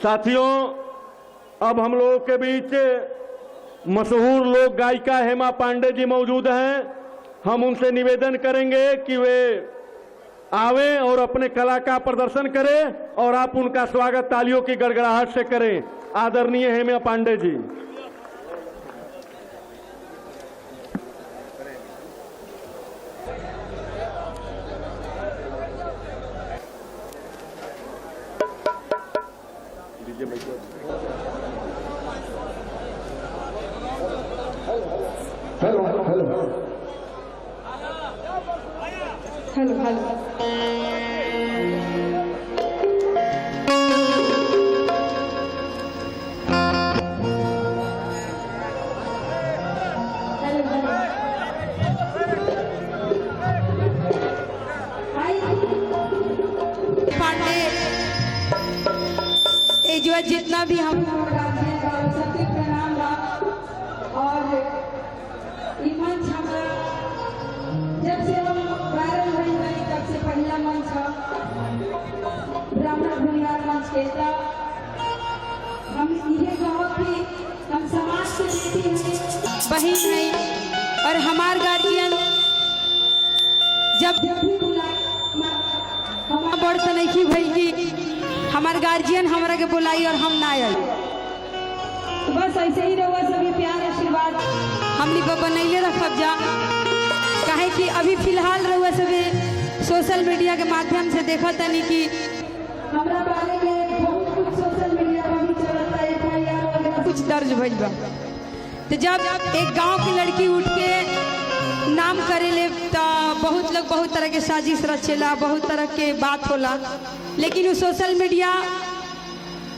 साथियों, अब हम लोगों के बीच मशहूर लोक गायिका हेमा पांडे जी मौजूद हैं। हम उनसे निवेदन करेंगे कि वे आवें और अपने कला का प्रदर्शन करें और आप उनका स्वागत तालियों की गड़गड़ाहट से करें। आदरणीय Hema Pande ji. Hello hello hello hello Pande ये जो है जितना भी हम सबके प्रणाम बा। और ई मंच हमारा जब से हम वायरल हुई बनी तब से पहला मंच है ब्राह्मण भूमिहार मंच के। हम ये कहो कि हम समाज से बेटी हैं, बहन हैं और हमार गार्जियन जब भी बुलाए हमारा बड़ तो नहीं भई कि हमार गार्जियन हमारा के बुलाई और हम ना आए। तो बस ऐसे ही रहुआ सभी प्यार आशीर्वाद हमनी को बनैले रखब जा। काहे कि अभी फिलहाल रहुआ सभी सोशल मीडिया के माध्यम से देखा तनी कि हमरा बारे में बहुत कुछ सोशल मीडिया पर भी चलता है, FIR वगैरह कुछ दर्ज भइल बा। तो जब एक गांव की लड़की उठ के नाम करेले तो बहुत लोग बहुत तरह के साजिश रचेला, बहुत तरह के बात होला, लेकिन वो सोशल मीडिया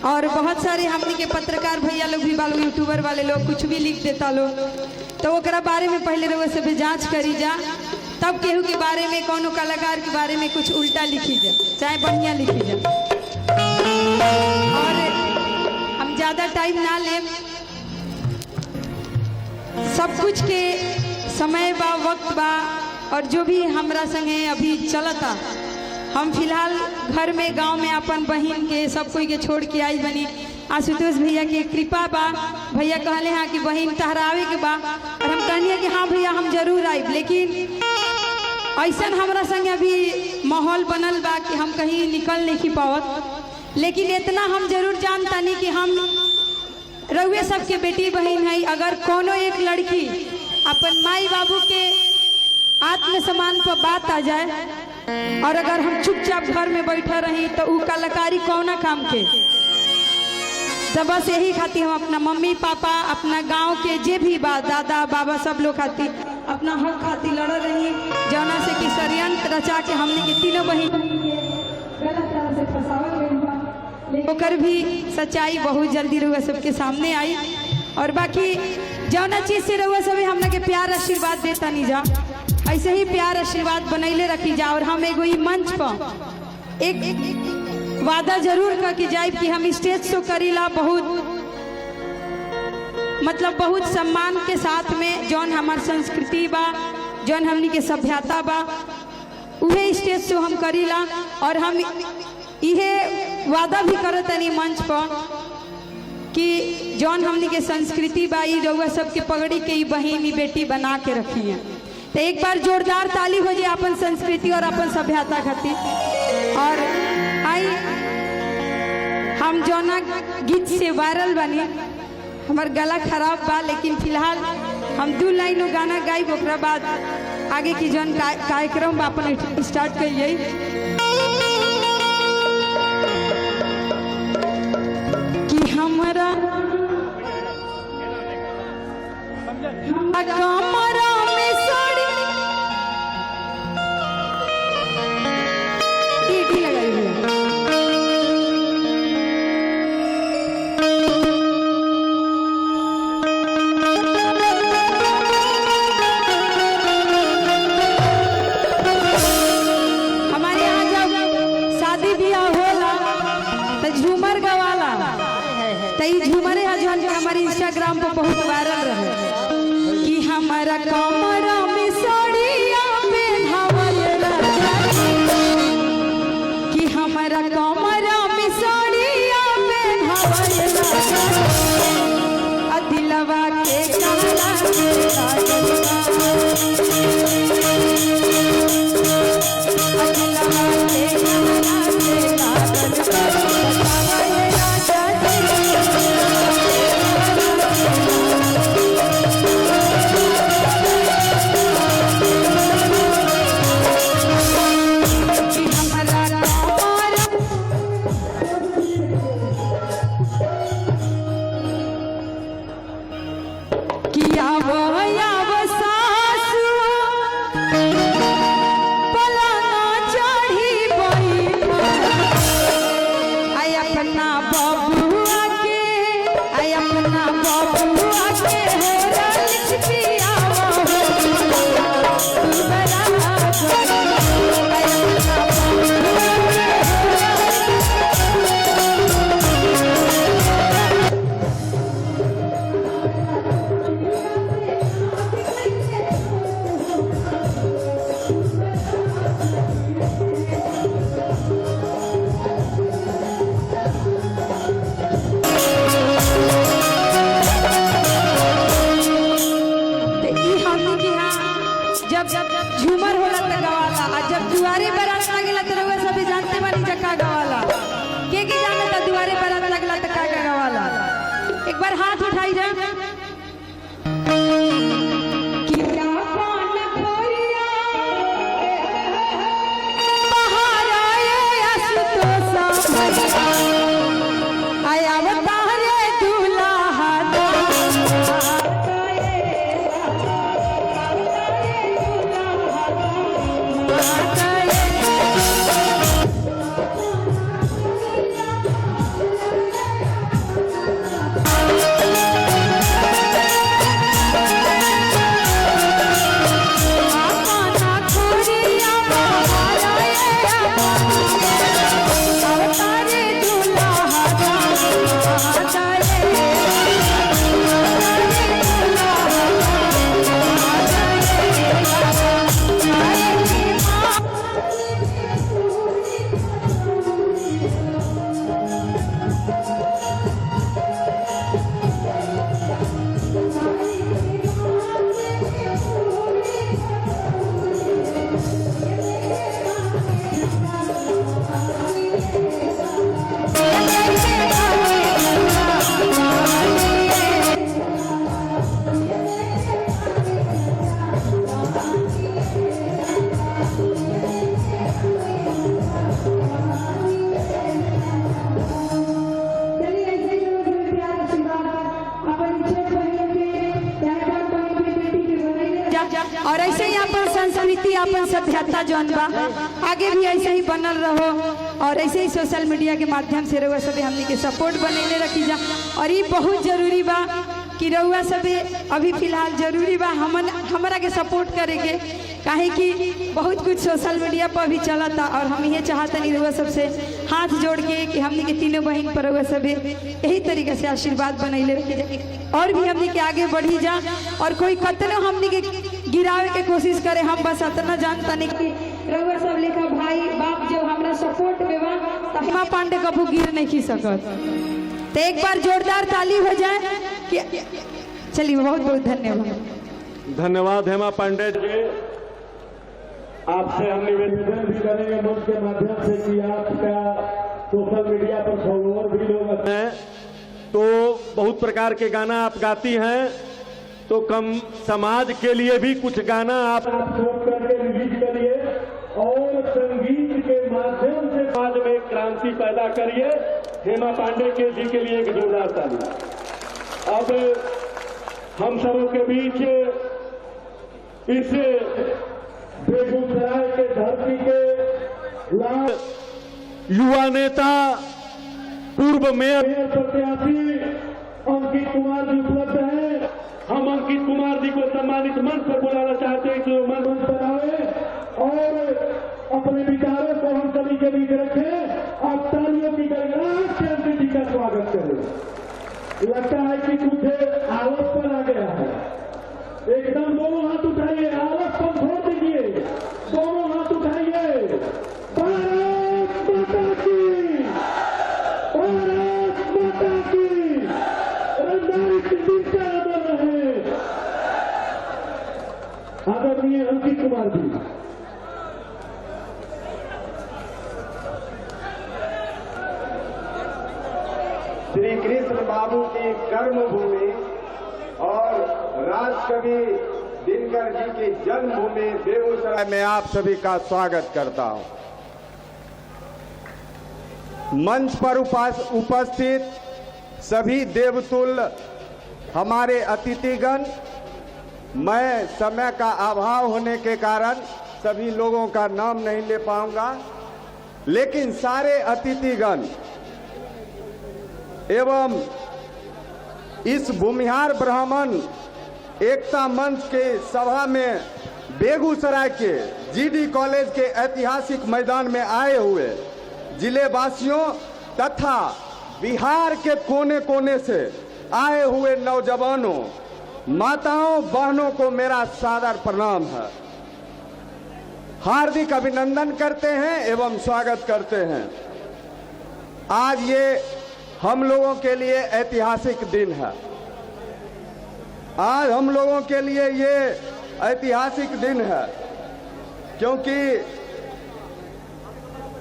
और बहुत सारे हमनी के पत्रकार भैया लोग भी बालो, यूट्यूबर वाले लोग कुछ भी लिख देता लोग। तो ओकरा बारे में पहले रउआ सब जांच करी जा, तब केहू के बारे में कोनो कलाकार के बारे में कुछ उल्टा लिखी जा चाहे बढ़िया लिखी जा। और हम ज़्यादा टाइम ना ले, सब कुछ के समय बा, वक्त बा और जो भी हमरा संगे अभी चलता। हम फिलहाल घर में गांव में अपन बहन के सब कोई के छोड़ के आई बनी। आशुतोष भैया के कृपा बा, भैया कहले हाँ कि बहन तहरावे के बा और हम कहनी कि हाँ भैया हम जरूर आइब। लेकिन ऐसा हमरा संगे अभी माहौल बनल बा कि हम कहीं निकल नहीं पावत। लेकिन इतना हम जरूर जानता नहीं कि हम रउए सबके बेटी बहन है। अगर कोनो एक लड़की अपन माई बाबू के आत्मसम्मान पर बात आ जाए और अगर हम चुपचाप घर में बैठा रही तो वो कलाकारी कौना काम के। तो बस यही खातिर हम अपना मम्मी पापा, अपना गांव के जे भी बा, दादा बाबा सब लोग खातिर अपना हक खातिर लड़ रही, जौना से कि षड्यंत्र रचा के हमने के तीनों बहन गलत तरह से फंसावल गई बा। ओकर भी सच्चाई बहुत जल्दी रहुआ सबके सामने आई। और बाकी जौना चीज से रहुआ सब हमने के प्यार आशीर्वाद देता नहीं जा, ऐसे ही प्यार आशीर्वाद बनैले रखी जा। और हम एगो ई मंच पर एक वादा जरूर करके जाए कि हम स्टेज शो करीला बहुत मतलब बहुत सम्मान के साथ में, जौन हमार संस्कृति बा, जौन हमनी के सभ्यता बा, उहे स्टेज शो हम करीला। और हम इहे वादा भी करतनी मंच पर कि जौन हमनी के संस्कृति बा, ई रउआ सबके पगड़ी के ई बहिन ई बेटी बना के रखी है। तो एक बार जोरदार ताली हो जाए अपन संस्कृति और अपन सभ्यता खातिर। और आई हम जौना गीत से वायरल बनी, हमार गला खराब बा, लेकिन फिलहाल हम 2 लाइन गाना गाइब, ओकरा बाद आगे की जौन कार्यक्रम बा अपन स्टार्ट करिए। कि हमारा कमरा में साड़ी ईटी लगाई हुई है। हमारे यहाँ जब शादी ब्याह होला तो झूमर गवाला, तो ये झूमर है जो हमारे इंस्टाग्राम पर बहुत वायरल रहे कि हमारा कमरा में साड़िया पहनावल कि हमारा कमरा में साड़िया पहनावल बबुआ के आई अपना बबुआ के हो लिख पिया तू बड़ा झूमर होला त गवाला आ जब दुआरे बारात लागेला त रउआ सब जानते बानी जका गवाला के जाने त दुआरे बारात लागला त का गवाला एक बार हाथ उठाई जा किया कान खोरिया महाराया असुतोष आया अवतारे दुल्हा और ऐसे ही अपन संस्कृति अपन सभ्यता जौन बा आगे भी ऐसे ही बनल रहो और ऐसे ही सोशल मीडिया के माध्यम से रउआ सब हमनी के सपोर्ट बनैले रखी जा। और ये बहुत जरूरी बा कि रउआ सब अभी फिलहाल जरूरी बा हमरा के सपोर्ट करे के, काहे कि बहुत कुछ सोशल मीडिया पर भी चलता और हम ये चाहते नहीं रउआ सबसे हाथ जोड़ के कि हमनी के तीनों बहन पर रउआ सब यही तरीके से आशीर्वाद बनैले रखी जा और भी हमनी के आगे बढ़ी जा। और कोई कतनो हमनी के गिरावे के कोशिश करे, हम बस इतना जानता नहीं कि रउआ सब लेखा भाई बाप जो हमरा सपोर्ट में बा त हेमा पांडे कबू गिर नहीं की सकत। तो एक बार जोरदार ताली हो जाए कि चलिए। बहुत बहुत धन्यवाद। धन्यवाद हेमा पांडे जी। आपसे हम निवेदन भी करेंगे मंच के माध्यम से कि आपका सोशल मीडिया पर फॉलोअर भी लोग हैं तो बहुत प्रकार के गाना आप गाती हैं, तो कम समाज के लिए भी कुछ गाना आप शूट करके रिलीज करिए और संगीत के माध्यम से समाज में क्रांति पैदा करिए। हेमा पांडे के जी के लिए एक जोरदार ताली। अब हम सबों के बीच इस बेगूसराय के धरती के लाल युवा नेता पूर्व मेयर प्रत्याशी अंकित कुमार जी उपलब्ध हैं। हम अंकित कुमार जी को सम्मानित मंच पर बुलाना चाहते हैं कि मंच पर आए और अपने विचारों को हम सभी के बीच रखें। आप तालियों की गड़गड़ाहट से अंकित जी का स्वागत करें। लगता है कि कुछ आलस पर आ गया है। एकदम दोनों हाथ उठाइए, आलस पर छोड़ दीजिए, दोनों हाथ उठाइए। भारत माता की, भारत माता की, आदरणीय अंकित कुमार जी। श्री कृष्ण बाबू की कर्मभूमि और राजकवि दिनकर जी की जन्मभूमि बेगूसराय में आप सभी का स्वागत करता हूं। मंच पर उपस्थित सभी देवतुल्य हमारे अतिथिगण, मैं समय का अभाव होने के कारण सभी लोगों का नाम नहीं ले पाऊंगा, लेकिन सारे अतिथिगण एवं इस भूमिहार ब्राह्मण एकता मंच के सभा में बेगूसराय के जीडी कॉलेज के ऐतिहासिक मैदान में आए हुए जिले वासियों तथा बिहार के कोने कोने से आए हुए नौजवानों, माताओं, बहनों को मेरा सादर प्रणाम है। हार्दिक अभिनंदन करते हैं एवं स्वागत करते हैं। आज ये हम लोगों के लिए ऐतिहासिक दिन है। आज हम लोगों के लिए ये ऐतिहासिक दिन है क्योंकि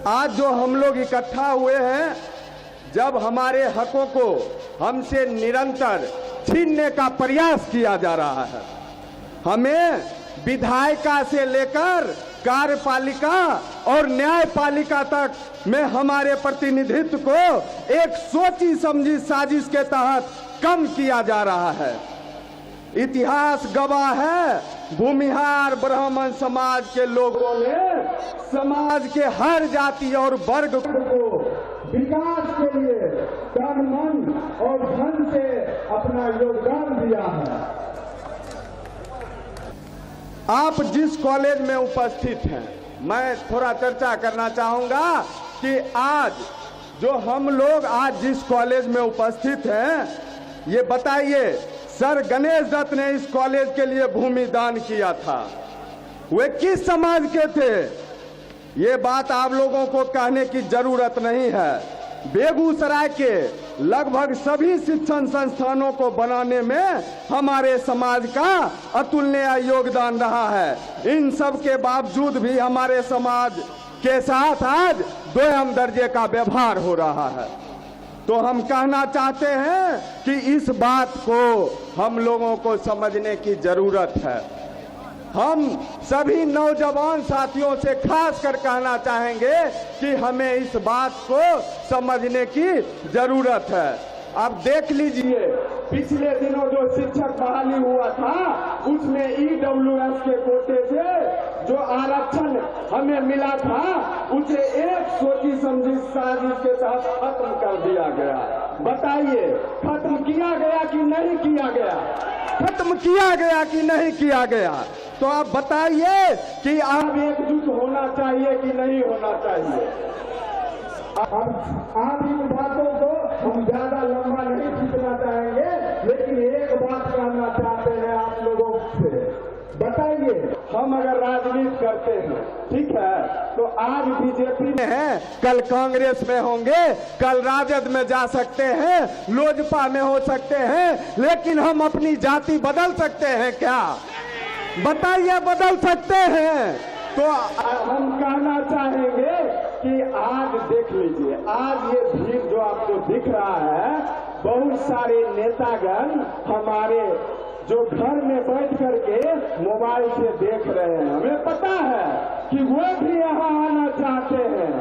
आज जो हम लोग इकट्ठा हुए हैं, जब हमारे हकों को हमसे निरंतर छीनने का प्रयास किया जा रहा है, हमें विधायिका से लेकर कार्यपालिका और न्यायपालिका तक में हमारे प्रतिनिधित्व को एक सोची समझी साजिश के तहत कम किया जा रहा है। इतिहास गवाह है, भूमिहार ब्राह्मण समाज के लोगों ने समाज के हर जाति और वर्ग को विकास के लिए तन, मन और धन से अपना योगदान दिया है। आप जिस कॉलेज में उपस्थित हैं, मैं थोड़ा चर्चा करना चाहूंगा कि आज जो हम लोग आज जिस कॉलेज में उपस्थित हैं, ये बताइए, सर गणेश दत्त ने इस कॉलेज के लिए भूमि दान किया था, वे किस समाज के थे? ये बात आप लोगों को कहने की जरूरत नहीं है। बेगूसराय के लगभग सभी शिक्षण संस्थानों को बनाने में हमारे समाज का अतुलनीय योगदान रहा है। इन सब के बावजूद भी हमारे समाज के साथ आज दोयम दर्जे का व्यवहार हो रहा है। तो हम कहना चाहते हैं कि इस बात को हम लोगों को समझने की जरूरत है। हम सभी नौजवान साथियों से खास कर कहना चाहेंगे कि हमें इस बात को समझने की जरूरत है। अब देख लीजिए, पिछले दिनों जो शिक्षक बहाली हुआ था, उसमें EWS के कोटे से जो आरक्षण हमें मिला था, उसे एक सोची समझी साजिश के तहत खत्म कर दिया गया। बताइए, खत्म किया गया कि नहीं किया गया? खत्म किया गया कि नहीं किया गया? तो आप बताइए कि आप एकजुट होना चाहिए कि नहीं होना चाहिए? आप इन बातों को हम ज्यादा लंबा नहीं खींचना चाहेंगे, लेकिन एक बात कहना चाहते हैं आप लोगों से। बताइए, हम अगर राजनीति करते हैं, ठीक है, तो आज बीजेपी में है, कल कांग्रेस में होंगे, कल राजद में जा सकते हैं, लोजपा में हो सकते हैं, लेकिन हम अपनी जाति बदल सकते हैं क्या? बताइए, बदल सकते हैं? तो हम कहना चाहेंगे कि आज देख लीजिए, आज ये भीड़ जो आपको दिख रहा है, बहुत सारे नेतागण हमारे जो घर में बैठ करके मोबाइल से देख रहे हैं। हमें पता है कि वो भी यहाँ आना चाहते हैं,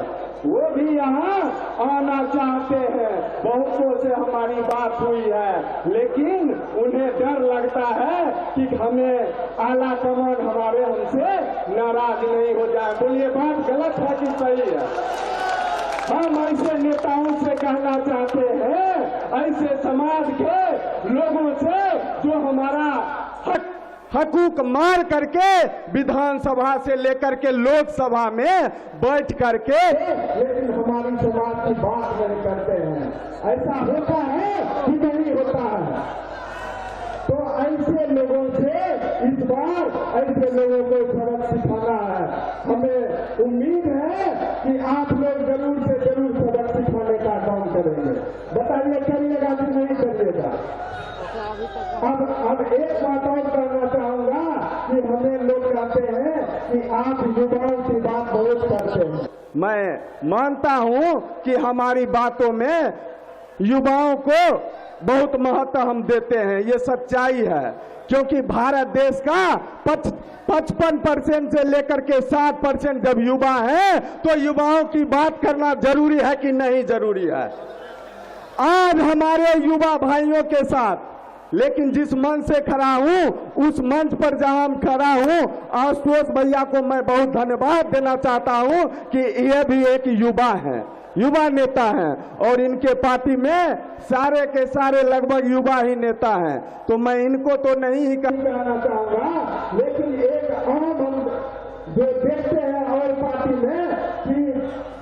वो भी यहाँ आना चाहते हैं। बहुतों से हमारी बात हुई है, लेकिन उन्हें डर लगता है कि हमें आला कमान हमारे हमसे नाराज नहीं हो जाए। बोलिए, बात गलत है कि सही है? हम ऐसे नेताओं से कहना चाहते हैं, ऐसे समाज के लोगों से जो हमारा हकूक मार करके विधानसभा से लेकर के लोकसभा में बैठ करके लेकिन हमारी समाज की बात नहीं करते हैं। ऐसा होता है कि नहीं होता है? तो ऐसे लोगों से इस बार ऐसे लोगों को सबक सिखाना है। हमें उम्मीद है कि आप लोग जरूर से जरूर सबक सिखाने का काम करेंगे। बताइए, करिएगा कि नहीं करिएगा? अब एक बात और कहना चाहूंगा कि हमें लोग कहते हैं कि आप युवाओं की बात बहुत करते हैं। मैं मानता हूं कि हमारी बातों में युवाओं को बहुत महत्व हम देते हैं, ये सच्चाई है। क्योंकि भारत देश का 55% से लेकर के 60% जब युवा है, तो युवाओं की बात करना जरूरी है कि नहीं जरूरी है? आज हमारे युवा भाइयों के साथ, लेकिन जिस मंच से खड़ा हूं, उस मंच पर जहां हम खड़ा हूं, आशुतोष भैया को मैं बहुत धन्यवाद देना चाहता हूं कि ये भी एक युवा है। युवा नेता हैं और इनके पार्टी में सारे के सारे लगभग युवा ही नेता हैं। तो मैं इनको तो नहीं ही कहना चाहूंगा, लेकिन एक आम हम जो देखते हैं और पार्टी में कि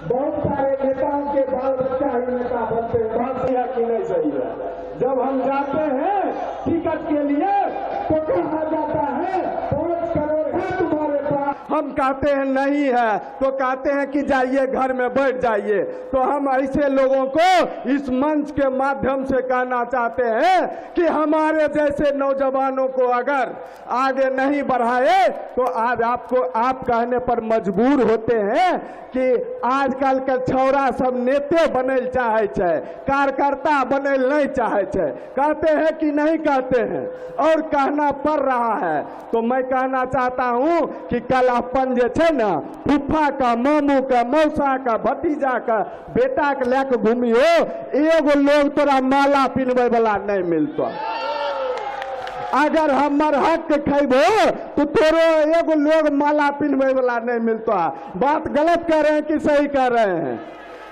बहुत सारे नेताओं के बाल बच्चा ही नेता बनते हैं। बात यह कि नहीं सही है। जब हम जाते हैं टिकट के लिए तो कहा जाता है 5 करोड़ है तुम्हारे पास, हम कहते हैं नहीं है तो कहते हैं कि जाइए घर में बैठ जाइए। तो हम ऐसे लोगों को इस मंच के माध्यम से कहना चाहते हैं कि हमारे जैसे नौजवानों को अगर आगे नहीं बढ़ाए तो आज आपको आप कहने पर मजबूर होते हैं कि आजकल के छौरा सब नेते बनल चाहे छे, कार्यकर्ता बनल नहीं चाहे छे। कहते हैं कि नहीं कहते हैं और कहना पड़ रहा है। तो मैं कहना चाहता हूं कि कल अपन जे छे ना फूफा का, मामू का, मौसा का, भतीजा का बेटा के लेके घूमियो, एगो लोग तोरा माला पिनवे वाला नहीं मिलता। अगर हमर हक खेबो तो तोरो एगो लोग माला पिनवे वाला नहीं मिलता। बात गलत कर रहे हैं कि सही कर रहे हैं?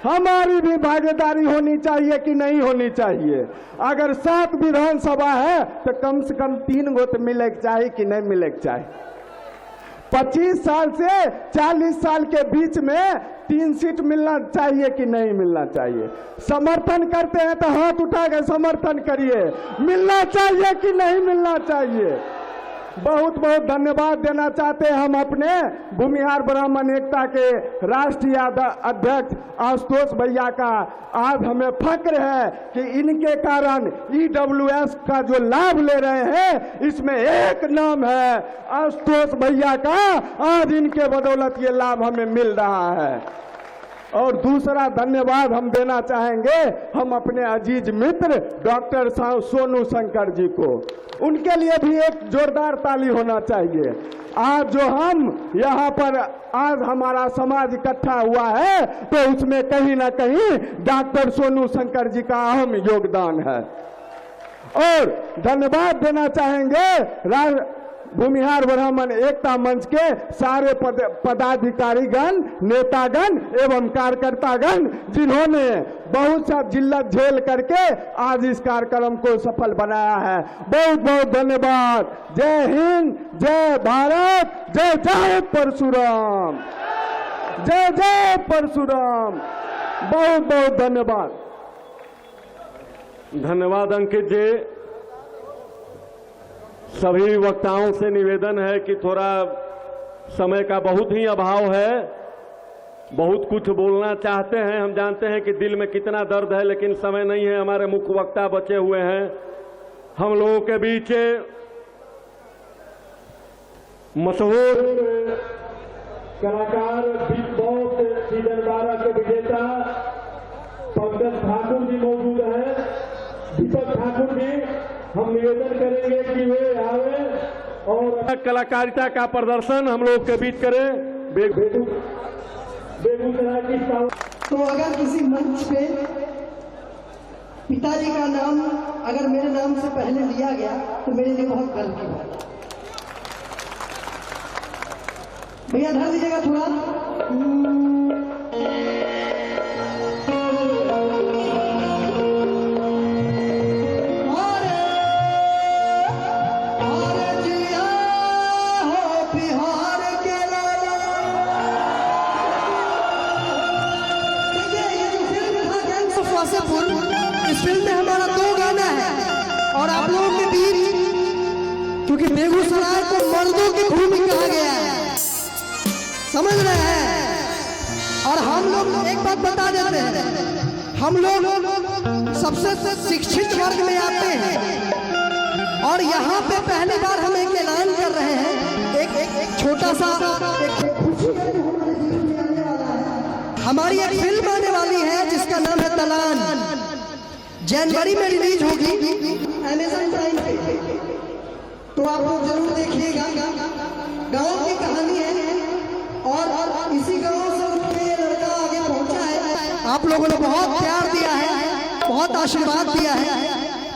हमारी भी भागीदारी होनी चाहिए कि नहीं होनी चाहिए? अगर 7 विधानसभा है तो कम से कम 3 गो तो मिले के चाहिए कि नहीं मिले के चाहिए? 25 साल से 40 साल के बीच में 3 सीट मिलना चाहिए कि नहीं मिलना चाहिए? समर्थन करते हैं तो हाथ उठा के समर्थन करिए। मिलना चाहिए कि नहीं मिलना चाहिए? बहुत बहुत धन्यवाद देना चाहते हैं हम अपने भूमिहार ब्राह्मण एकता के राष्ट्रीय अध्यक्ष आशुतोष भैया का। आज हमें फक्र है कि इनके कारण EWS का जो लाभ ले रहे हैं इसमें एक नाम है आशुतोष भैया का। आज इनके बदौलत ये लाभ हमें मिल रहा है। और दूसरा धन्यवाद हम देना चाहेंगे हम अपने अजीज मित्र डॉक्टर सोनू शंकर जी को। उनके लिए भी एक जोरदार ताली होना चाहिए। आज जो हम यहाँ पर आज हमारा समाज इकट्ठा हुआ है तो उसमें कहीं ना कहीं डॉक्टर सोनू शंकर जी का अहम योगदान है। और धन्यवाद देना चाहेंगे भूमिहार ब्राह्मण एकता मंच के सारे पदाधिकारीगण, नेतागण एवं कार्यकर्तागण जिन्होंने बहुत सा जिल्लत झेल करके आज इस कार्यक्रम को सफल बनाया है। बहुत बहुत धन्यवाद। जय हिंद, जय भारत, जय जय परशुराम, जय जय परशुराम। बहुत बहुत धन्यवाद। धन्यवाद अंकित जी। सभी वक्ताओं से निवेदन है कि थोड़ा समय का बहुत ही अभाव है, बहुत कुछ बोलना चाहते हैं। हम जानते हैं कि दिल में कितना दर्द है, लेकिन समय नहीं है। हमारे मुख्य वक्ता बचे हुए हैं। हम लोगों के बीच मशहूर कलाकार बिग बॉस सीजन 12 के विजेता पंकज ठाकुर जी मौजूद हैं। दीपक ठाकुर जी, हम निवेदन करेंगे कि वे आवे और कलाकारिता का प्रदर्शन हम लोग के बीच करें। बेगूसराय की तो अगर किसी मंच पे पिताजी का नाम अगर मेरे नाम से पहले लिया गया तो मेरे लिए बहुत गर्व की बात है। भैया धर दीजिएगा थोड़ा। इस फिल्म में हमारा 2 गाना है और आप लोगों के बीच, क्योंकि बेगूसराय को मर्दों की भूमि कहा गया है, समझ रहे हैं? और हम लोग एक बात बता देते हैं, हम लोग सबसे शिक्षित वर्ग में आते हैं और यहाँ पे पहली बार हम एक ऐलान कर रहे हैं। एक छोटा सा हमारी एक फिल्म आने वाली है जिसका नाम है तलान। जनवरी में रिलीज होगी अमेज़न प्राइम पे, तो आप लोग जरूर देखिएगा। गांव की कहानी है और इसी गांव से उठ के ये लड़का आगे पहुंचा है। आप लोगों ने बहुत प्यार दिया है, बहुत आशीर्वाद दिया है,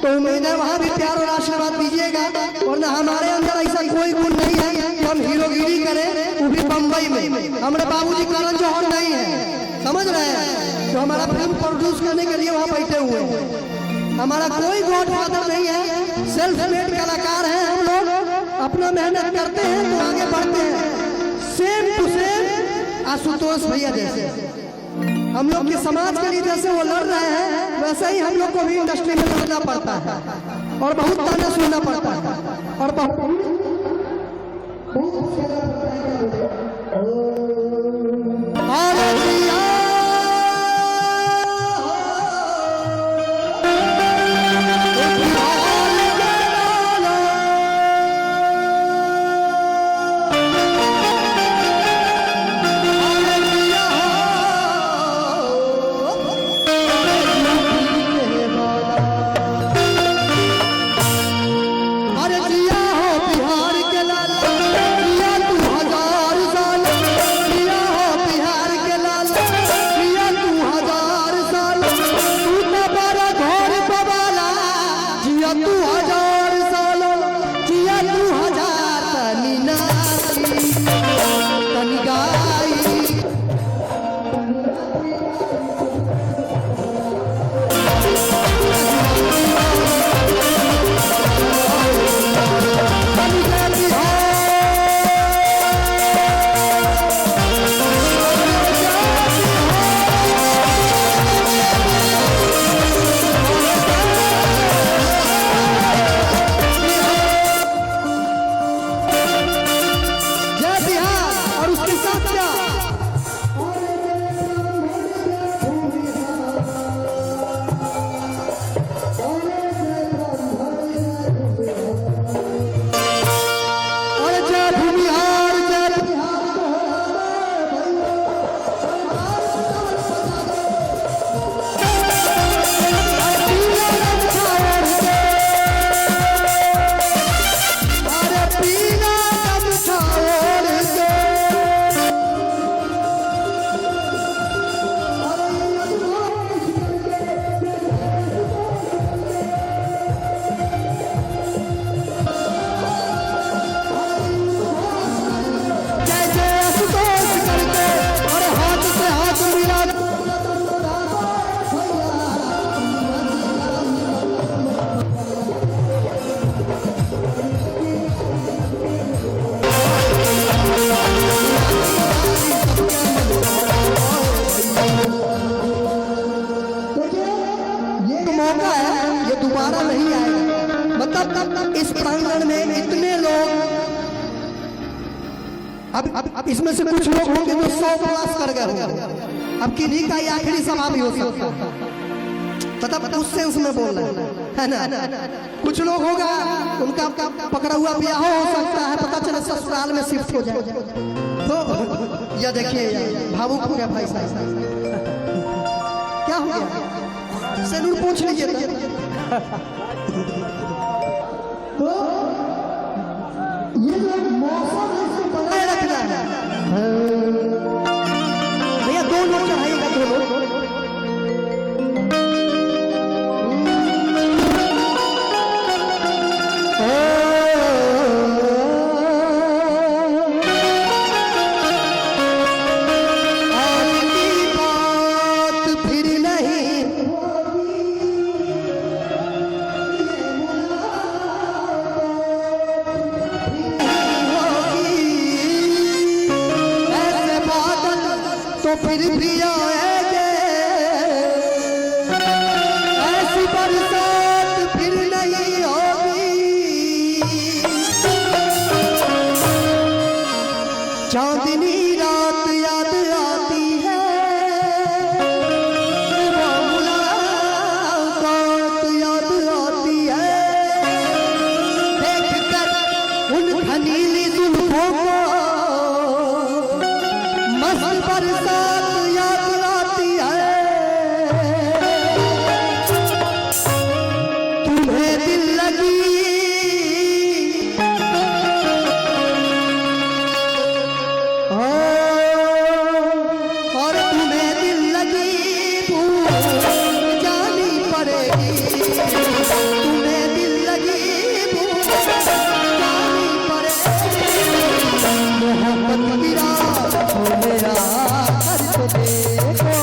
तो उम्मीद है वहां भी प्यार और आशीर्वाद दीजिएगा। वरना हमारे अंदर ऐसा कोई गुण नहीं है कि हम हीरोगिरी करें, वो भी बम्बई में। हमारे बाबूजी करण जौहर नहीं है, समझ रहे हैं? जो हमारा फिल्म प्रोड्यूस करने के लिए वहाँ बैठे हुए हैं। हमारा कोई गॉडफादर नहीं है, सेल्फ मेड कलाकार हैं हम लोग, अपना मेहनत करते हैं तो आगे बढ़ते हैं। सेम टू सेम आशुतोष भैया जैसे हम लोग के समाज के लिए जैसे वो लड़ रहे हैं, वैसे ही हम लोग को भी इंडस्ट्री में लड़ना पड़ता है और बहुत ताना सुनना पड़ता है और बहुत दोबारा नहीं आएगा। मतलब इस प्रांगण में इतने लोग, अब इसमें से कुछ लोग होंगे जो 100 क्लास कर गए होंगे, अब किन्हीं का आखिरी सभा भी हो सकता है, मतलब उस सेंस में बोल रहे है ना। कुछ लोग होगा उनका पकड़ा हुआ ब्याह हो सकता है, पता चले ससुराल में शिफ्ट हो जाए। तो यह देखिए भावुक हो गया भाई साहब, क्या हो गया, सेलून पूछ लीजिए। तो ये जो मौसम है इसको बनाए रखना है भैया, 2 लोग चढ़ाइएगा, 2 लोग। तो फिर भी आएंगे, ऐसी बरसात फिर नहीं होगी। चांदनी रात याद आती है, वो मुलाकात याद आती है, देख कर उन घनीली जुल्फों को मस्त बरसात याद आती है। तुम्हें दिल लगी और तुम्हें दिल लगी भूल जानी पड़ेगी, तुम्हें दिल लगी भूल जानी पड़ेगी। मोहब्बत की रात हो मेरा कर तो देखो,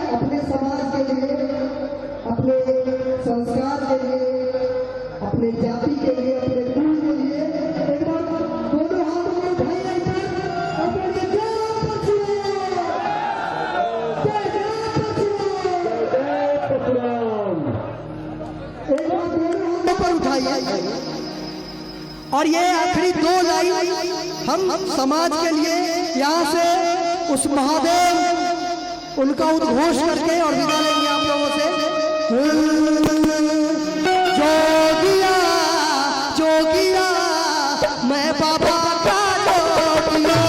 अपने समाज के लिए, अपने संस्कार के लिए, अपने जाति के लिए, अपने कुल के लिए एक बार दोनों हाथों में उठाइए और बोलिए जय परशुराम। एक बार दोनों हाथों पर उठाइए और ये आखिरी 2 लाइन हम समाज के लिए यहाँ से उस महादेव उनका उद्घोष करके और विदा लेंगे आप लोगों से। जोगिया जोगिया मैं बाबा का जोगिया,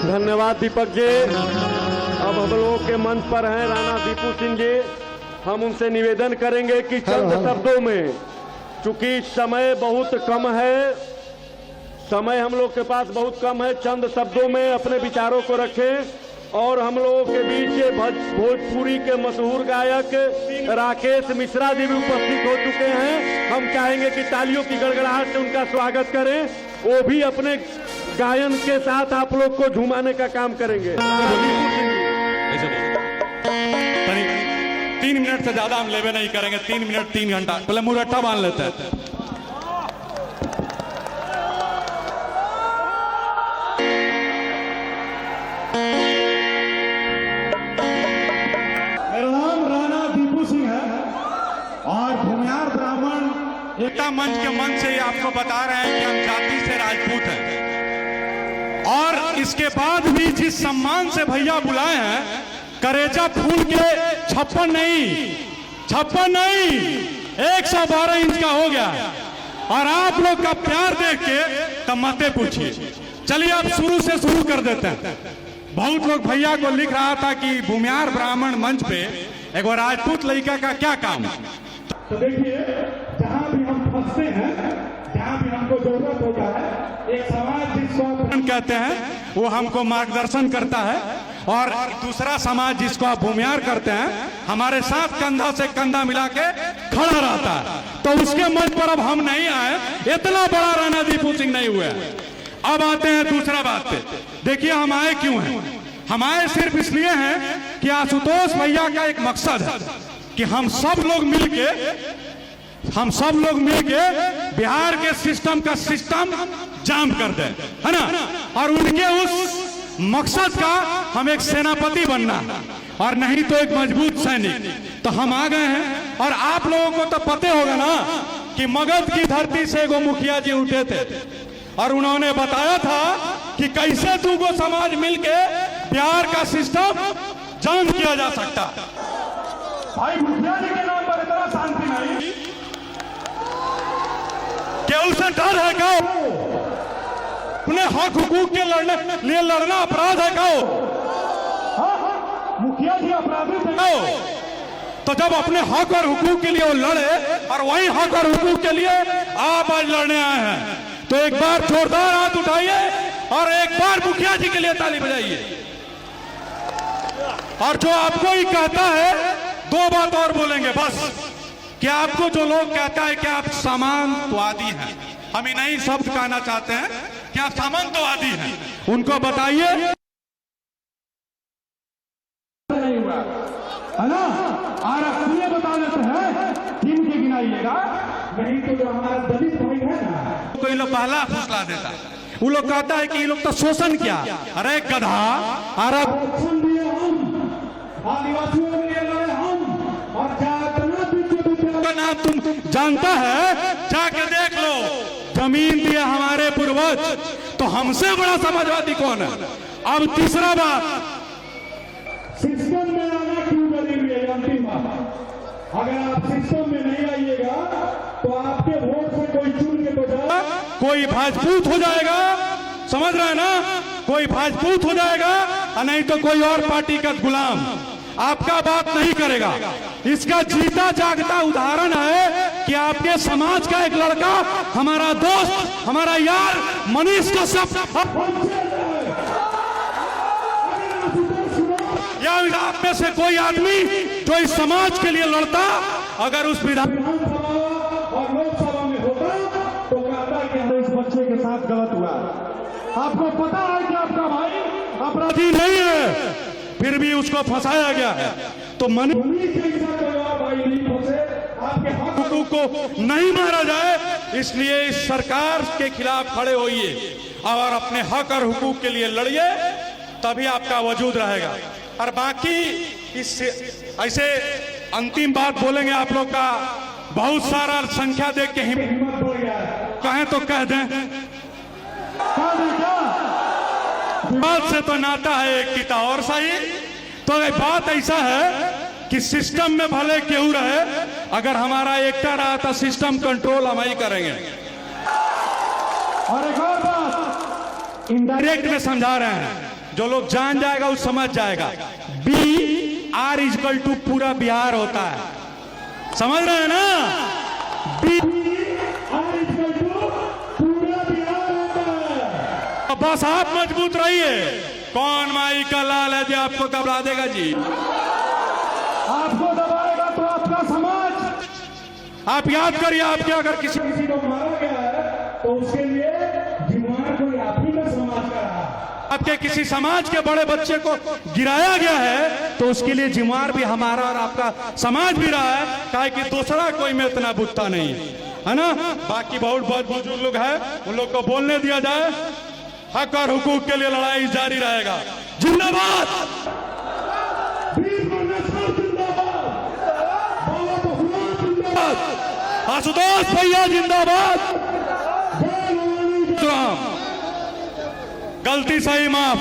धन्यवाद दीपक जी। अब हम लोग के मंच पर हैं राणा दीपू सिंह जी। हम उनसे निवेदन करेंगे कि चंद शब्दों में, चूंकि समय बहुत कम है, समय हम लोग के पास बहुत कम है, चंद शब्दों में अपने विचारों को रखें। और हम लोगों के बीच भोजपुरी के मशहूर गायक राकेश मिश्रा जी भी उपस्थित हो चुके हैं। हम चाहेंगे कि तालियों की गड़गड़ाहट से उनका स्वागत करें। वो भी अपने गायन के साथ आप लोग को झुमाने का काम करेंगे। 3 मिनट से ज्यादा हम लेवे नहीं करेंगे। 3 मिनट 3 घंटा पहले मुरट्ठा बांध लेते हैं। मेरा नाम राणा दीपू सिंह है और भूमियार ब्राह्मण एकता मंच के मंच से ही आपको बता रहे हैं कि हम जाति से राजपूत हैं। और इसके बाद भी जिस सम्मान से भैया बुलाए हैं, करेजा फूल के 56 नहीं 112 इंच का हो गया। और आप लोग का प्यार देख के तब मते पूछिए। चलिए आप शुरू से शुरू कर देते हैं। बहुत लोग भैया को लिख रहा था कि भूमियार ब्राह्मण मंच पे एक राजपूत लड़का का क्या काम। तो देखिए, जहां भी हम फंसते हैं, जहां भी हमको जरूरत होता है, एक समाज जिसको आप कहते हैं वो हमको मार्गदर्शन करता है, और दूसरा समाज जिसको आप भूमियार करते हैं हमारे साथ कंधा से कंधा मिला के खड़ा रहता है। तो उसके मंच पर अब हम नहीं आए, इतना बड़ा राणा दीपू सिंह नहीं हुए। अब आते हैं दूसरा बात पे। देखिए हम आए क्यों हैं। हम आए सिर्फ इसलिए हैं कि आशुतोष भैया का एक मकसद है कि हम सब लोग मिलके बिहार के सिस्टम का सिस्टम जाम कर दें, है ना। और उनके उस मकसद का हम एक सेनापति बनना और नहीं तो एक मजबूत सैनिक। तो हम आ गए हैं। और आप लोगों को तो पता होगा ना कि मगध की धरती से एगो मुखिया जी उठे थे और उन्होंने बताया था कि कैसे दूगो समाज मिलके बिहार का सिस्टम जाम किया जा सकता। भाई मुखिया जी के नाम पर इतना शांति नहीं, क्या उसे डर है क्या? अपने हक हुकूक के लिए लड़ना अपराध है कहो? मुखिया जी अपराधी थे। तो जब अपने हक और हुकूक के लिए वो लड़े और वही हक और हुकूक के लिए आप आज लड़ने आए हैं, तो एक बार जोरदार हाथ उठाइए और एक बार मुखिया जी के लिए ताली बजाइए। और जो आपको ही कहता है, दो बात और बोलेंगे बस, कि आपको जो लोग कहता है कि आप सामंतवादी हैं, हम ही नहीं शब्द कहना चाहते हैं कि आप सामंतवादी हैं, उनको बताइए है ना। आरक्षण बता देते हैं, गिन के गिनाइएगा, नहीं तो जो हमारा दलित भाई है ना, कोई लोग पहला फुसला देता है, वो लोग कहता है कि ये लोग तो शोषण किया। अरे गधा, आरक्षण दिए हम, आदिवासियों के लिए लड़े हम, और का नाम तुम जानता है? जाके देख लो, जमीन दिए हमारे पूर्वज, तो हमसे बड़ा समाजवादी कौन है? अब तीसरा बात, सिस्टम में आना क्यों जरूरी है? अंतिम बात, अगर आप सिस्टम में नहीं आइएगा तो आपके वोट से कोई चुन के बजाय कोई भाजपूत हो जाएगा, समझ रहे हैं ना? कोई भाजपूत हो जाएगा और नहीं तो कोई और पार्टी का गुलाम आपका बात नहीं करेगा। इसका जीता जागता उदाहरण है कि आपके समाज का एक लड़का, हमारा दोस्त, हमारा यार मनीष कश्यप, या आप में से कोई आदमी जो इस समाज के लिए लड़ता, अगर उस विधानसभा और लोकसभा में होता तो कहता है कि इस बच्चे के साथ गलत हुआ। आपको पता है कि आपका भाई अपराधी नहीं है, फिर भी उसको फंसाया गया है। तो मनीष भाई नहीं फंसे, आपके हक को नहीं मारा जाए, इसलिए इस सरकार के खिलाफ खड़े होइए और अपने हक और हुकूक के लिए लड़िए, तभी आपका वजूद रहेगा। और बाकी इस ऐसे अंतिम बात बोलेंगे आप लोग का, बहुत सारा संख्या देख के हिम्मत बढ़ गया है, कहें तो कह दें, बात से तो नाता है एक पिता और सही। तो बात ऐसा है कि सिस्टम में भले केहू रहे, अगर हमारा एकता रहा तो सिस्टम कंट्रोल हम ही करेंगे। और एक और बात इनडायरेक्ट में समझा रहे हैं, जो लोग जान जाएगा वो समझ जाएगा। BR = पूरा बिहार होता है, समझ रहे हैं ना? BR = पूरा बिहार होता है। बस आप मजबूत रहिए। कौन माई का लाल है जो आपको घबरा देगा जी? आपको दबाएगा तो आपका समाज। आप याद करिए, आपके अगर किसी को मारा गया है तो उसके लिए जिम्मेदार कोई आप ही का समाज का रहा। आपके किसी समाज के बड़े बच्चे को गिराया गया है तो उसके लिए जिम्मेदार भी हमारा और आपका समाज भी रहा है, काहे कि दूसरा कोई में इतना बुद्धता नहीं है ना। बाकी बहुत बुजुर्ग लोग हैं, उन लोग को बोलने दिया जाए। हक और हुकूक के लिए लड़ाई जारी रहेगा। जिंदाबाद, आशुतोष भैया जिंदाबाद। गलती सही माफ।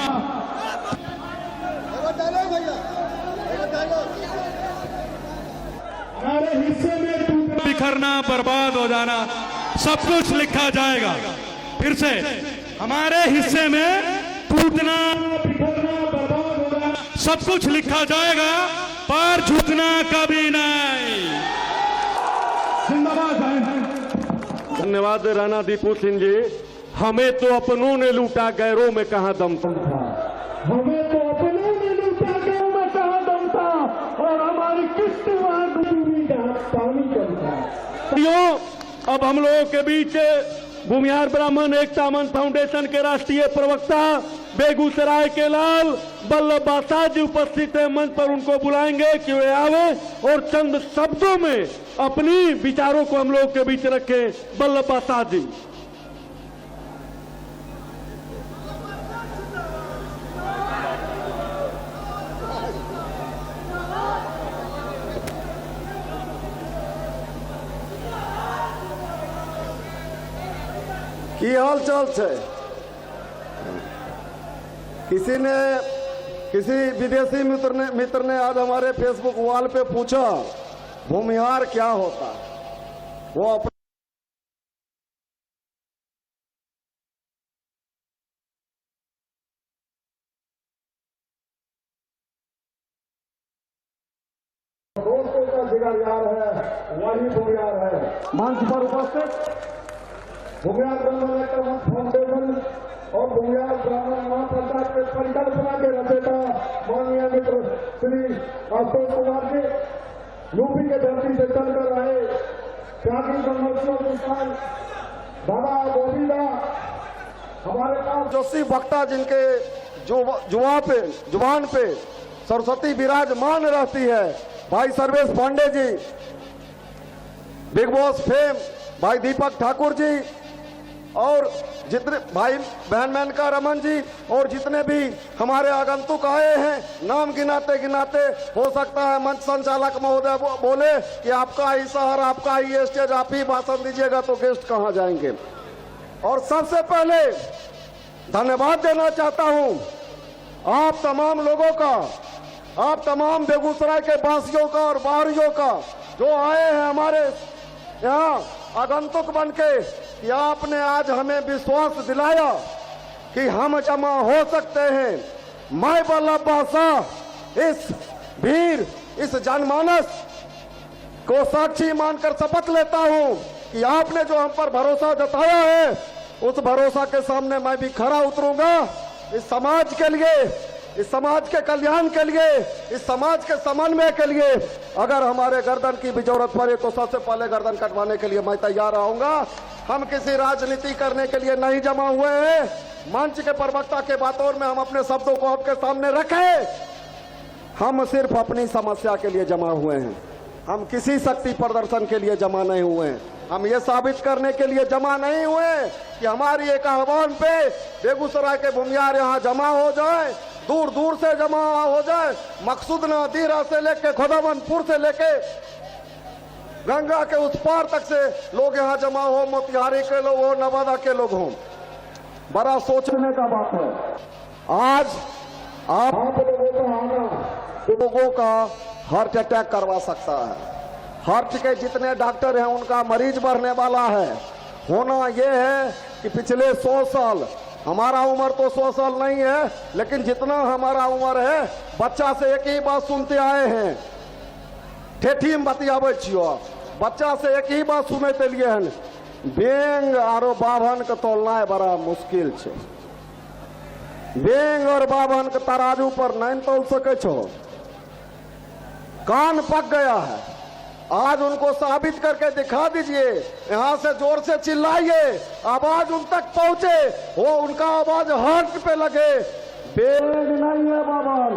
हमारे हिस्से में बिखरना, बर्बाद हो जाना, सब कुछ लिखा जाएगा। फिर से हमारे हिस्से में टूटना, बिखरना, बर्बाद हो जाना, सब कुछ लिखा जाएगा, पर झुकना कभी नहीं। जिंदाबाद। धन्यवाद राणा दीपू सिंह जी। हमें तो अपनों ने लूटा, गैरों में कहां दम था। हमें तो अपनों ने लूटा, गैरों में कहां दम था, और हमारी किस्त वहां डूबी जहां पानी कम था। अब हम लोगों के बीच भूमिहार ब्राह्मण एकता मंच फाउंडेशन के राष्ट्रीय प्रवक्ता बेगूसराय के लाल बल्लभ बासाद जी उपस्थित है। मंच पर उनको बुलाएंगे कि वे आवे और चंद शब्दों में अपनी विचारों को हम लोग के बीच रखें। बल्लभ बासाद जी। की हाल चाल है? किसी विदेशी मित्र ने आज हमारे फेसबुक वॉल पे पूछा भूमिहार क्या होता। वो दीगर यार है वही भूमियार है। मंच पर उपस्थित भूमियार ब्राह्मण फाउंडेशन और भूमियार ब्राह्मण महापंचायत के परिकल्पना के रचयिता माननीय मित्र श्री अशोक कुमार जी, यूपी के धरती से चलकर आए त्यागी संघर्षों किसान बाबा गोविंदा हमारे पास जोशी वक्ता जिनके जुबान पे सरस्वती विराजमान रहती है, भाई Sarvesh Pandey ji, big boss fame भाई दीपक ठाकुर जी, और जितने भाई बहन का रमन जी, और जितने भी हमारे आगंतुक आए हैं, नाम गिनाते गिनाते हो सकता है मंच संचालक महोदय बोले कि आपका ही शहर, आपका ही स्टेज, आप ही भाषण दीजिएगा तो गेस्ट कहां जाएंगे। और सबसे पहले धन्यवाद देना चाहता हूं आप तमाम लोगों का, आप तमाम बेगूसराय के वासियों का और बाहरियों का जो आए हैं हमारे यहाँ आगंतुक बनके, कि आपने आज हमें विश्वास दिलाया कि हम जमा हो सकते हैं। मैं वल्लभ भाषा इस भीड़, इस जनमानस को साक्षी मानकर शपथ लेता हूं कि आपने जो हम पर भरोसा जताया है, उस भरोसा के सामने मैं भी खरा उतरूंगा। इस समाज के लिए, इस समाज के कल्याण के लिए, इस समाज के समन्वय के लिए अगर हमारे गर्दन की भी जरूरत पड़े तो सबसे पहले गर्दन कटवाने के लिए मैं तैयार रहूंगा। हम किसी राजनीति करने के लिए नहीं जमा हुए हैं। मंच के प्रवक्ता के बातों में हम अपने शब्दों को आपके सामने रखें। हम सिर्फ अपनी समस्या के लिए जमा हुए हैं, हम किसी शक्ति प्रदर्शन के लिए जमा नहीं हुए हैं। हम ये साबित करने के लिए जमा नहीं हुए कि हमारी एक आह्वान पे बेगूसराय के भूमियार यहाँ जमा हो जाए, दूर दूर से जमा हो जाए। मकसूद नदीरा से लेके खुदावंतपुर से लेके गंगा के उस पार तक से लोग यहाँ जमा हो, मोतिहारी के लोग हो, नवादा के लोग हों। बड़ा सोचने का बात है। आज आप लोगों का हार्ट अटैक करवा सकता है। हार्ट के जितने डॉक्टर हैं उनका मरीज बढ़ने वाला है। होना यह है कि पिछले 100 साल, हमारा उम्र तो 100 साल नहीं है, लेकिन जितना हमारा उम्र है, बच्चा से एक ही बात सुनते आए हैं, ठेठी में बतियाबे छियो, बच्चा से एक ही बात सुने के लिए हैं, बेंग और बाभन के तोलना बड़ा मुश्किल है। बेंग और बाभन के तराजू पर नहीं तोल सके छो। कान पक गया है, आज उनको साबित करके दिखा दीजिए। यहां से जोर से चिल्लाइए, आवाज उन तक पहुंचे, वो उनका आवाज हार्ट पे लगे। बेंग नहीं है बाभन,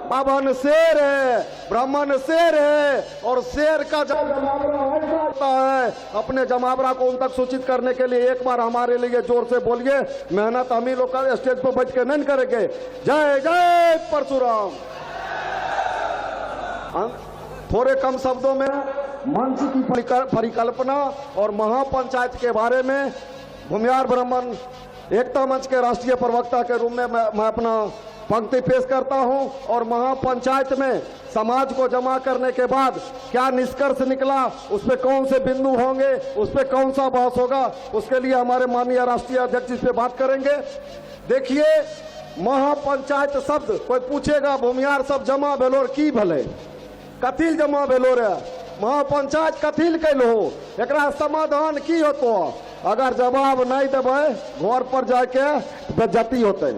बाभन शेर है, ब्राह्मण शेर है, और शेर का जमावड़ा होता है। अपने जमावड़ा को उन तक सूचित करने के लिए एक बार हमारे लिए जोर से बोलिए। मेहनत हम ही लोग का स्टेज पर बैठ के नहीं करेंगे। जय जय परशुराम। थोड़े कम शब्दों में मंच की परिकल्पना और महापंचायत के बारे में भूमियार ब्राह्मण एकता मंच के राष्ट्रीय प्रवक्ता के रूप में मैं अपना पंक्ति पेश करता हूं। और महापंचायत में समाज को जमा करने के बाद क्या निष्कर्ष निकला, उस पर कौन से बिंदु होंगे, उस पर कौन सा बहस होगा, उसके लिए हमारे माननीय राष्ट्रीय अध्यक्ष इस पे बात करेंगे। देखिए, महापंचायत शब्द कोई पूछेगा भूमियार सब जमा भेलोर की भले, कथिल जमा भेलो रे, महापंचायत कथिल कैलो, एकरा समाधान की होतो। अगर जवाब नहीं देवे घर पर जाके बेइज्जती होते।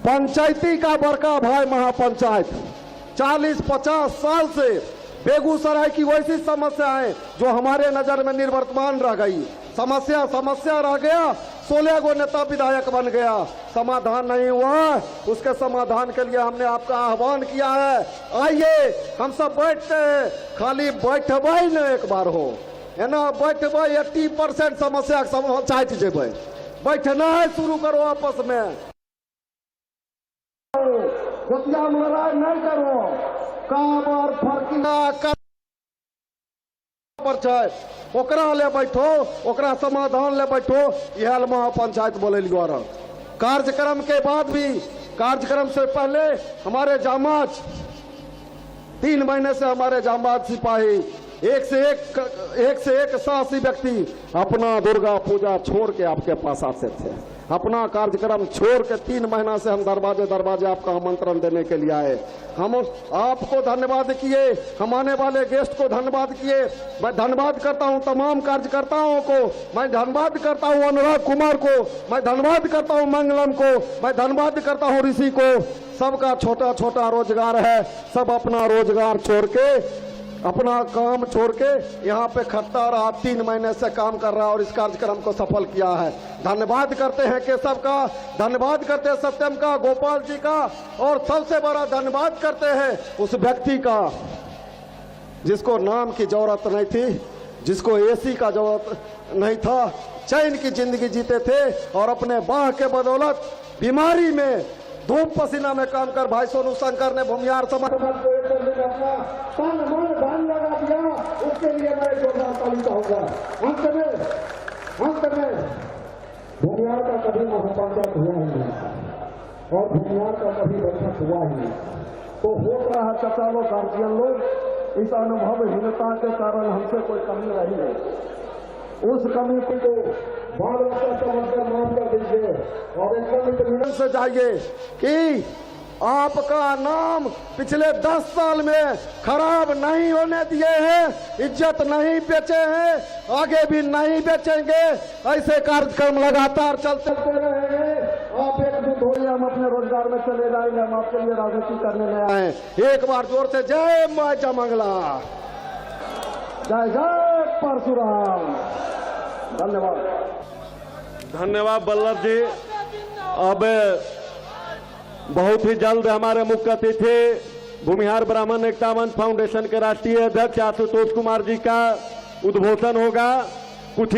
पंचायती का बड़का भाई महापंचायत 40-50 साल से बेगूसराय की वैसी समस्याएं जो हमारे नजर में निर्वर्तमान रह गई, समस्या रह गया। 16 गो नेता विधायक बन गया, समाधान नहीं हुआ। उसके समाधान के लिए हमने आपका आह्वान किया है, आइए हम सब बैठते हैं। खाली बैठबे न एक बार हो, है ना, बैठबे 80% समस्या चाहते जेबे, बैठना है शुरू करो आपस में। लड़ाई नहीं करो, काम और फर्क ओकरा ले बैठो, ओकरा समाधान ले बैठो। यह महापंचायत बोले द्वारा कार्यक्रम के बाद भी, कार्यक्रम से पहले हमारे जामाज 3 महीने से हमारे जामाज सिपाही एक से एक साहसी व्यक्ति अपना दुर्गा पूजा छोड़ के आपके पास आते थे। अपना कार्यक्रम छोड़ के 3 महीना से हम दरवाजे दरवाजे आपका आमंत्रण देने के लिए आए। हम आपको धन्यवाद किए, हम आने वाले गेस्ट को धन्यवाद किए। मैं धन्यवाद करता हूं तमाम कार्यकर्ताओं को, मैं धन्यवाद करता हूं अनुराग कुमार को, मैं धन्यवाद करता हूं मंगलम को, मैं धन्यवाद करता हूं ऋषि को। सबका छोटा छोटा रोजगार है, सब अपना रोजगार छोड़ के, अपना काम छोड़ के यहाँ पे खट्टा रहा, 3 महीने से काम कर रहा है और इस कार्यक्रम को सफल किया है। धन्यवाद करते हैं केशव का, धन्यवाद करते हैं सत्यम का, गोपाल जी का, और सबसे बड़ा धन्यवाद करते हैं उस व्यक्ति का जिसको नाम की जरूरत नहीं थी, जिसको एसी का जरूरत नहीं था, चैन की जिंदगी जीते थे और अपने बाह के बदौलत बीमारी में धूप पसीना में काम कर भाई सोनू शंकर ने भूमिहार समाज को एक करने का अपना तन मन धन लगा दिया, उसके लिए मैं जोरदार ताली चाहूंगा। अंत में भूमिहार का कभी महापंचायत हुआ ही नहीं और भूमिहार का कभी बैठक हुआ ही नहीं, तो हो रहा है चाचा लोग, गार्जियन लोग, इस अनुभवहीनता के कारण हमसे कोई कमी रही है, उस कमी को बाल बच्चा समझकर माफ कर दीजिए और एकदम इत्मीनान से जाइए कि आपका नाम पिछले 10 साल में खराब नहीं होने दिए हैं, इज्जत नहीं बेचे हैं, आगे भी नहीं बेचेंगे। ऐसे कार्यक्रम लगातार चलते रहेंगे। आप एक दिन थोड़ी हम अपने रोजगार में चले जाएंगे, हम आपके लिए राजनीति करने में आए। एक बार जोर से जय मां जयमंगला, जय जय परशुराम। धन्यवाद। धन्यवाद बल्लभ जी। अब बहुत ही जल्द हमारे मुख्य अतिथि भूमिहार ब्राह्मण एकता मंच फाउंडेशन के राष्ट्रीय अध्यक्ष आशुतोष कुमार जी का उद्घोषण होगा। कुछ ही